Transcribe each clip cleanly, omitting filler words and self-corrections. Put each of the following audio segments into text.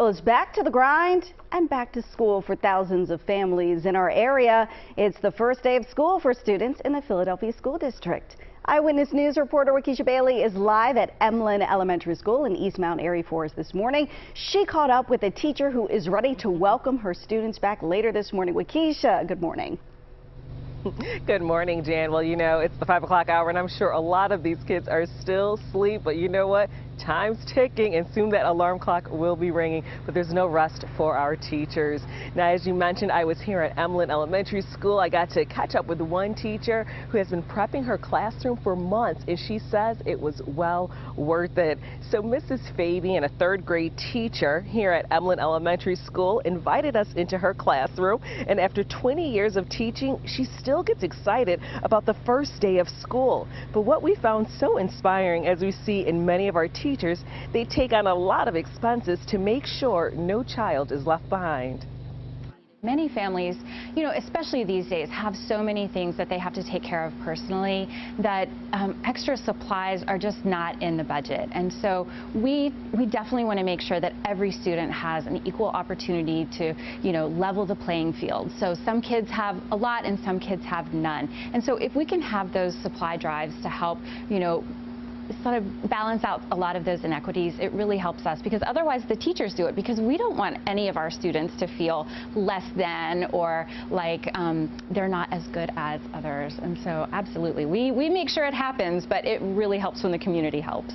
Well, it's back to the grind and back to school for thousands of families in our area. It's the first day of school for students in the Philadelphia School District. Eyewitness News reporter Wakisha Bailey is live at Emlyn Elementary School in East Mount Airy Forest this morning. She caught up with a teacher who is ready to welcome her students back later this morning. Wakisha, good morning. Good morning, Jan. Well, you know, it's the 5 o'clock hour, and I'm sure a lot of these kids are still asleep, but you know what? Time's ticking, and soon that alarm clock will be ringing, but there's no rest for our teachers. Now, as you mentioned, I was here at Emlyn Elementary School. I got to catch up with one teacher who has been prepping her classroom for months, and she says it was well worth it. So Mrs. Fabian, a third grade teacher here at Emlyn Elementary School, invited us into her classroom, and after 20 years of teaching, she still gets excited about the first day of school. But what we found so inspiring, as we see in many of our teachers, they take on a lot of expenses to make sure no child is left behind. Many families, you know, especially these days, have so many things that they have to take care of personally that extra supplies are just not in the budget. And so we definitely want to make sure that every student has an equal opportunity to, you know, level the playing field. So some kids have a lot and some kids have none. And so if we can have those supply drives to help, you know, sort of balance out a lot of those inequities, it really helps us, because otherwise the teachers do it, because we don't want any of our students to feel less than or like they're not as good as others. And so absolutely, we make sure it happens, but it really helps when the community helps.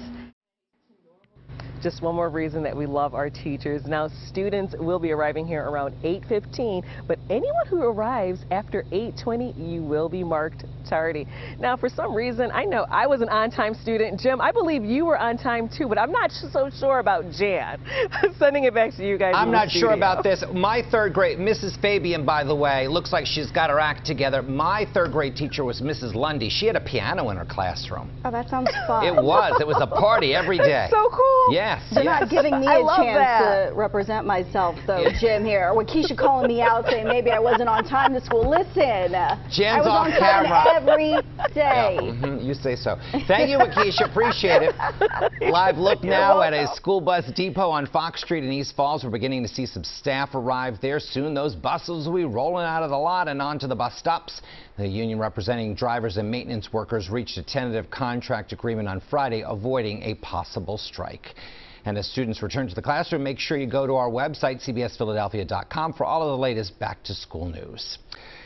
Just one more reason that we love our teachers. Now, students will be arriving here around 8:15, but anyone who arrives after 8:20, you will be marked tardy. Now, for some reason, I know I was an on-time student. Jim, I believe you were on time too, but I'm not so sure about Jan. I'm sending it back to you guys. I'm not sure about this. My third grade, Mrs. Fabian, by the way, looks like she's got her act together. My third grade teacher was Mrs. Lundy. She had a piano in her classroom. Oh, that sounds fun. It was. It was a party every day. That's so cool. Yeah. They're not giving me a chance to represent myself, though, Jim, here. Wakisha calling me out saying maybe I wasn't on time to school. Listen, Jen's I was off on time camera every day. Yeah, you say so. Thank you, Wakisha. Appreciate it. Live look now at a school bus depot on Fox Street in East Falls. We're beginning to see some staff arrive there soon. Those buses will be rolling out of the lot and onto the bus stops. The union representing drivers and maintenance workers reached a tentative contract agreement on Friday, avoiding a possible strike. And as students return to the classroom, make sure you go to our website, cbsphiladelphia.com, for all of the latest back-to-school news.